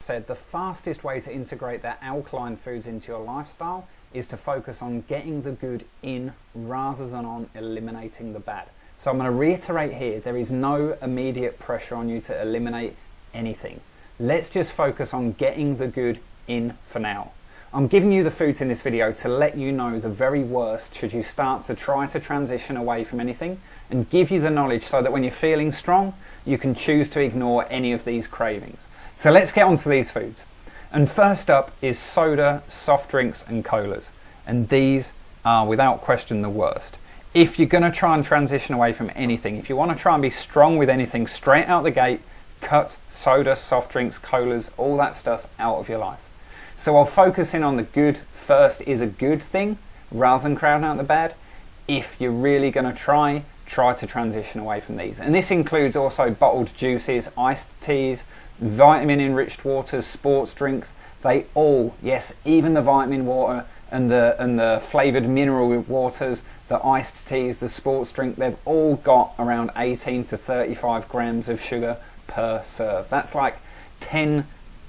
Said the fastest way to integrate their alkaline foods into your lifestyle is to focus on getting the good in rather than on eliminating the bad. So I'm going to reiterate here, there is no immediate pressure on you to eliminate anything. Let's just focus on getting the good in for now. I'm giving you the foods in this video to let you know the very worst should you start to try to transition away from anything, and give you the knowledge so that when you're feeling strong, you can choose to ignore any of these cravings. So let's get on to these foods. And first up is soda, soft drinks and colas. And these are without question the worst. If you're going to try and transition away from anything, if you want to try and be strong with anything straight out the gate, cut soda, soft drinks, colas, all that stuff out of your life. So I'll focus in on the good first is a good thing rather than crowding out the bad. If you're really going to try to transition away from these. And this includes also bottled juices, iced teas, vitamin enriched waters, sports drinks. They all, yes, even the vitamin water and the flavoured mineral waters, the iced teas, the sports drink, they've all got around 18 to 35 grams of sugar per serve. That's like 10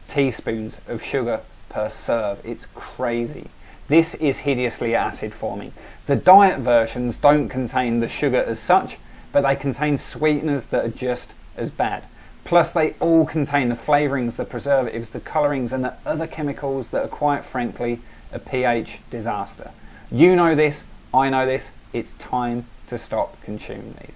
teaspoons of sugar per serve. It's crazy. This is hideously acid forming. The diet versions don't contain the sugar as such, but they contain sweeteners that are just as bad. Plus they all contain the flavourings, the preservatives, the colourings and the other chemicals that are quite frankly a pH disaster. You know this, I know this, it's time to stop consuming these.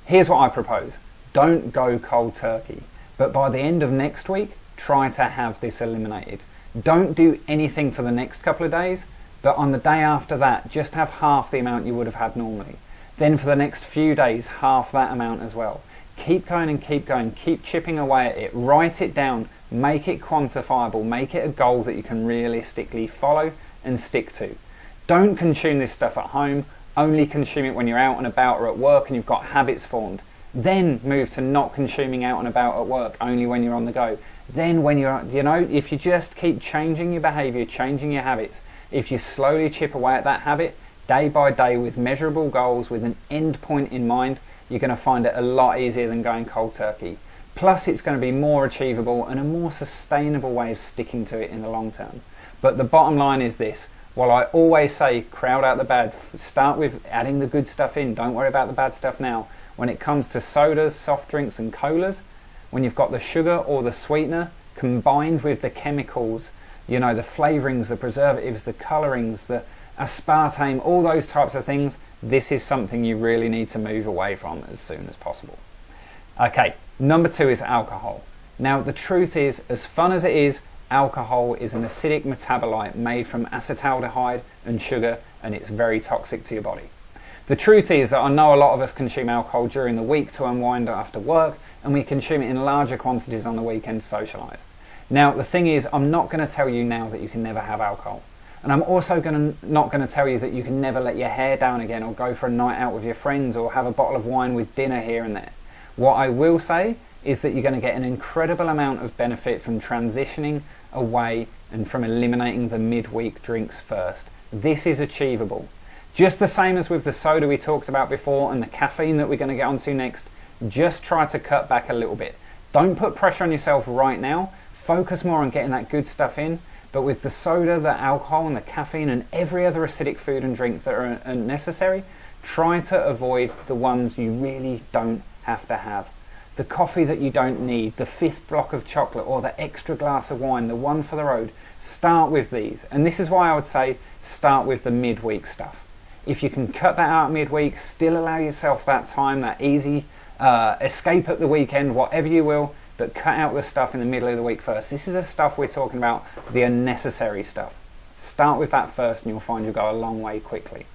Here's what I propose. Don't go cold turkey, but by the end of next week, try to have this eliminated. Don't do anything for the next couple of days, but on the day after that, just have half the amount you would have had normally. Then for the next few days, half that amount as well. Keep going and keep going, keep chipping away at it, write it down, make it quantifiable, make it a goal that you can realistically follow and stick to. Don't consume this stuff at home, only consume it when you're out and about or at work and you've got habits formed. Then move to not consuming out and about at work, only when you're on the go. Then when you're, if you just keep changing your behaviour, changing your habits, if you slowly chip away at that habit, day by day with measurable goals, with an end point in mind, you're going to find it a lot easier than going cold turkey. Plus it's going to be more achievable and a more sustainable way of sticking to it in the long term. But the bottom line is this, while I always say crowd out the bad, start with adding the good stuff in, don't worry about the bad stuff now. When it comes to sodas, soft drinks and colas, when you've got the sugar or the sweetener combined with the chemicals, the flavourings, the preservatives, the colourings, the aspartame, all those types of things, this is something you really need to move away from as soon as possible. Okay, number 2 is alcohol. Now the truth is, as fun as it is, alcohol is an acidic metabolite made from acetaldehyde and sugar, and it's very toxic to your body. The truth is that I know a lot of us consume alcohol during the week to unwind after work, and we consume it in larger quantities on the weekend to socialise. Now the thing is, I'm not going to tell you now that you can never have alcohol. And I'm also not going to tell you that you can never let your hair down again or go for a night out with your friends or have a bottle of wine with dinner here and there. What I will say is that you're going to get an incredible amount of benefit from transitioning away and from eliminating the midweek drinks first. This is achievable. Just the same as with the soda we talked about before and the caffeine that we're going to get onto next, just try to cut back a little bit. Don't put pressure on yourself right now. Focus more on getting that good stuff in. But with the soda, the alcohol and the caffeine and every other acidic food and drink that are necessary, try to avoid the ones you really don't have to have. The coffee that you don't need, the 5th block of chocolate or the extra glass of wine, the one for the road, start with these. And this is why I would say start with the midweek stuff. If you can cut that out midweek, still allow yourself that time, that easy escape at the weekend, whatever you will, but cut out the stuff in the middle of the week first. This is the stuff we're talking about, the unnecessary stuff. Start with that first and you'll find you'll go a long way quickly.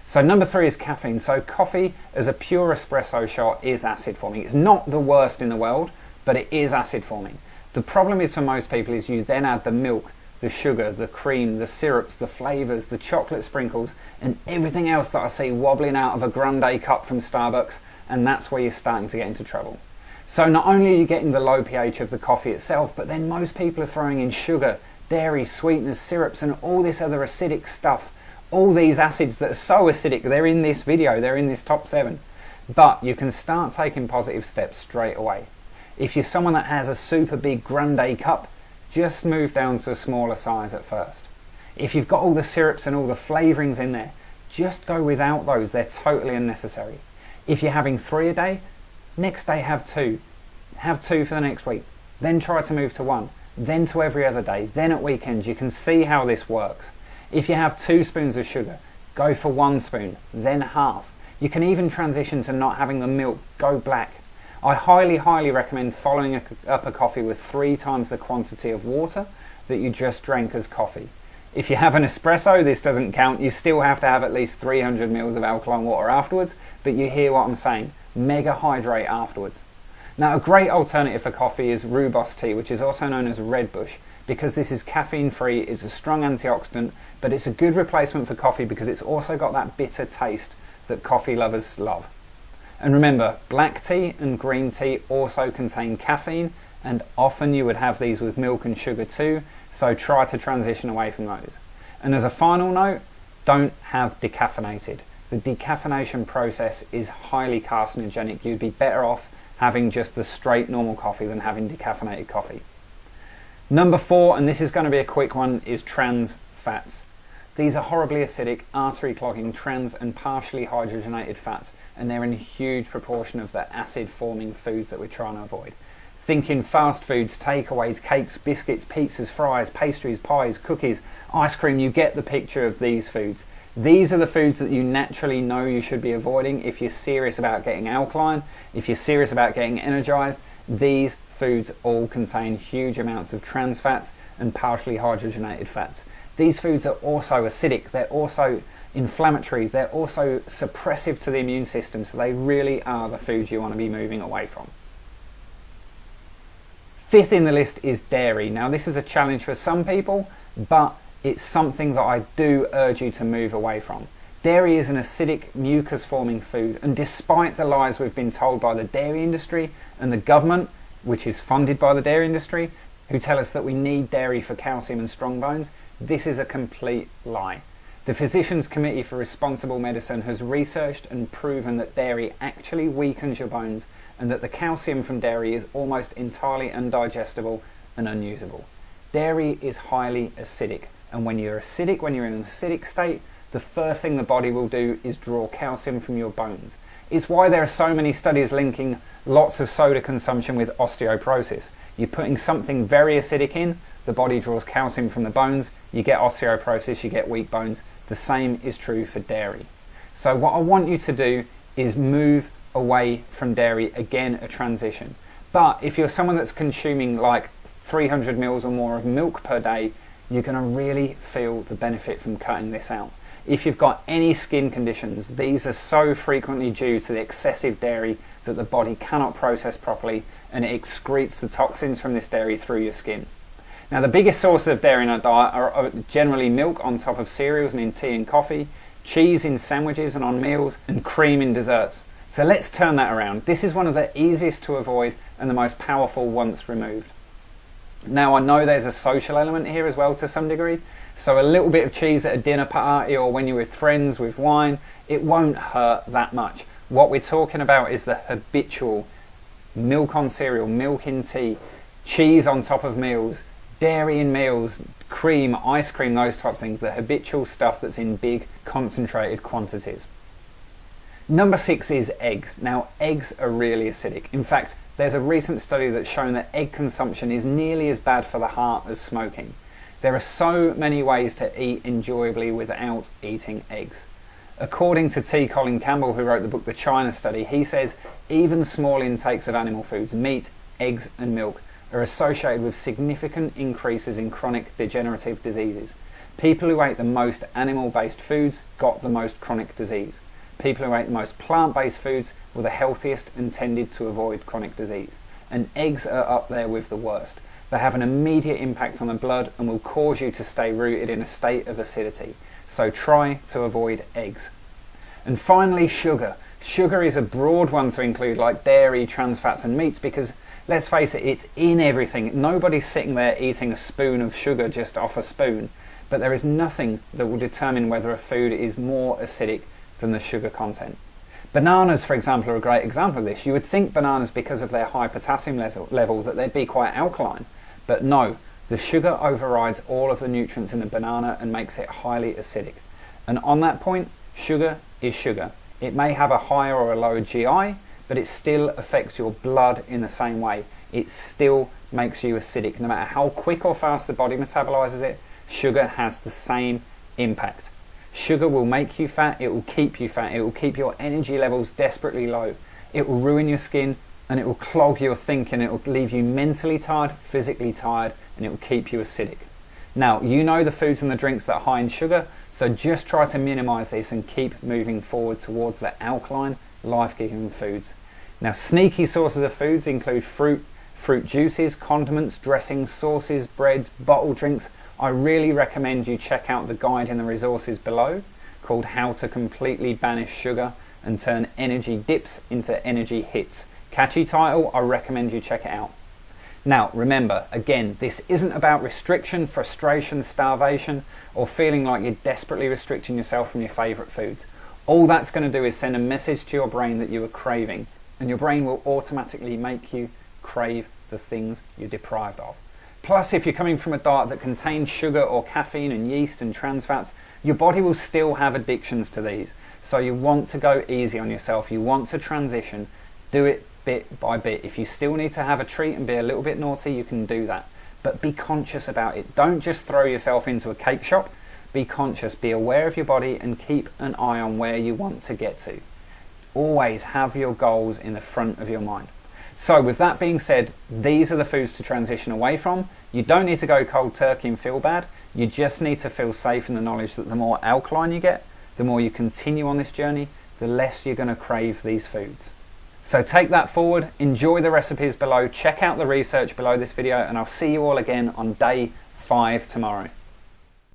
So number 3 is caffeine. So coffee as a pure espresso shot is acid forming. It's not the worst in the world, but it is acid forming. The problem is for most people is you then add the milk, the sugar, the cream, the syrups, the flavours, the chocolate sprinkles and everything else that I see wobbling out of a grande cup from Starbucks, and that's where you're starting to get into trouble. So not only are you getting the low pH of the coffee itself, but then most people are throwing in sugar, dairy, sweeteners, syrups and all this other acidic stuff. All these acids that are so acidic, they're in this video, they're in this top 7. But you can start taking positive steps straight away. If you're someone that has a super big grande cup, just move down to a smaller size at first. If you've got all the syrups and all the flavourings in there, just go without those. They're totally unnecessary. If you're having 3 a day, next day have 2. Have 2 for the next week. Then try to move to 1. Then to every other day. Then at weekends. You can see how this works. If you have 2 spoons of sugar, go for 1 spoon, then half. You can even transition to not having the milk, go black. I highly recommend following up a coffee with 3 times the quantity of water that you just drank as coffee. If you have an espresso, this doesn't count. You still have to have at least 300 ml of alkaline water afterwards, but you hear what I'm saying. Mega hydrate afterwards. Now, a great alternative for coffee is rooibos tea, which is also known as red bush, because this is caffeine free, it's a strong antioxidant, but it's a good replacement for coffee because it's also got that bitter taste that coffee lovers love. And remember, black tea and green tea also contain caffeine, and often you would have these with milk and sugar too, so try to transition away from those. And as a final note, don't have decaffeinated. The decaffeination process is highly carcinogenic. You'd be better off having just the straight normal coffee than having decaffeinated coffee. Number 4, and this is going to be a quick one, is trans fats. These are horribly acidic, artery clogging, trans and partially hydrogenated fats, and they're in a huge proportion of the acid forming foods that we're trying to avoid. Think in fast foods, takeaways, cakes, biscuits, pizzas, fries, pastries, pies, cookies, ice cream. You get the picture of these foods. These are the foods that you naturally know you should be avoiding if you're serious about getting alkaline, if you're serious about getting energized. These foods all contain huge amounts of trans fats and partially hydrogenated fats. These foods are also acidic, they're also inflammatory, they're also suppressive to the immune system, so they really are the foods you want to be moving away from. 5th in the list is dairy. Now this is a challenge for some people, but it's something that I do urge you to move away from. Dairy is an acidic, mucus forming food, and despite the lies we've been told by the dairy industry and the government, which is funded by the dairy industry, who tell us that we need dairy for calcium and strong bones, this is a complete lie. The Physicians Committee for Responsible Medicine has researched and proven that dairy actually weakens your bones and that the calcium from dairy is almost entirely undigestible and unusable. Dairy is highly acidic, and when you're in an acidic state, the first thing the body will do is draw calcium from your bones. It's why there are so many studies linking lots of soda consumption with osteoporosis. You're putting something very acidic in, the body draws calcium from the bones, you get osteoporosis, you get weak bones. The same is true for dairy. So what I want you to do is move away from dairy, again a transition. But if you're someone that's consuming like 300 mils or more of milk per day, you're going to really feel the benefit from cutting this out. If you've got any skin conditions, these are so frequently due to the excessive dairy that the body cannot process properly, and it excretes the toxins from this dairy through your skin. Now the biggest sources of dairy in our diet are generally milk on top of cereals and in tea and coffee, cheese in sandwiches and on meals, and cream in desserts. So let's turn that around. This is one of the easiest to avoid and the most powerful once removed. Now I know there's a social element here as well to some degree, so a little bit of cheese at a dinner party or when you're with friends with wine, it won't hurt that much. What we're talking about is the habitual milk on cereal, milk in tea, cheese on top of meals, dairy in meals, cream, ice cream, those types of things, the habitual stuff that's in big concentrated quantities. Number 6 is eggs. Now eggs are really acidic. In fact, there's a recent study that's shown that egg consumption is nearly as bad for the heart as smoking. There are so many ways to eat enjoyably without eating eggs. According to T. Colin Campbell, who wrote the book The China Study, he says even small intakes of animal foods, meat, eggs and milk, are associated with significant increases in chronic degenerative diseases. People who ate the most animal-based foods got the most chronic disease. People who ate the most plant-based foods were the healthiest and tended to avoid chronic disease. And eggs are up there with the worst. They have an immediate impact on the blood and will cause you to stay rooted in a state of acidity. So try to avoid eggs. And finally, sugar. Sugar is a broad one to include, like dairy, trans fats and meats, because let's face it, it's in everything. Nobody's sitting there eating a spoon of sugar just off a spoon, but there is nothing that will determine whether a food is more acidic than the sugar content. Bananas, for example, are a great example of this. You would think bananas, because of their high potassium level, that they'd be quite alkaline, but no, The sugar overrides all of the nutrients in the banana and makes it highly acidic. And on that point, sugar is sugar. It may have a higher or a lower GI, but it still affects your blood in the same way. It still makes you acidic. No matter how quick or fast the body metabolizes it, sugar has the same impact. Sugar will make you fat, it will keep you fat, it will keep your energy levels desperately low. It will ruin your skin and it will clog your thinking, it will leave you mentally tired, physically tired, and it will keep you acidic. Now, you know the foods and the drinks that are high in sugar, so just try to minimize this and keep moving forward towards the alkaline, life-giving foods. Now, sneaky sources of foods include fruit juices, condiments, dressings, sauces, breads, bottled drinks. I really recommend you check out the guide in the resources below called How to Completely Banish Sugar and Turn Energy Dips into Energy Hits. Catchy title, I recommend you check it out. Now remember, again, this isn't about restriction, frustration, starvation, or feeling like you're desperately restricting yourself from your favourite foods. All that's going to do is send a message to your brain that you are craving, and your brain will automatically make you crave the things you're deprived of. Plus, if you're coming from a diet that contains sugar or caffeine and yeast and trans fats, your body will still have addictions to these. So you want to go easy on yourself, you want to transition, do it bit by bit. If you still need to have a treat and be a little bit naughty, you can do that. But be conscious about it. Don't just throw yourself into a cake shop. Be conscious, be aware of your body and keep an eye on where you want to get to. Always have your goals in the front of your mind. So with that being said, these are the foods to transition away from. You don't need to go cold turkey and feel bad. You just need to feel safe in the knowledge that the more alkaline you get, the more you continue on this journey, the less you're going to crave these foods. So take that forward, enjoy the recipes below, check out the research below this video, and I'll see you all again on day 5 tomorrow.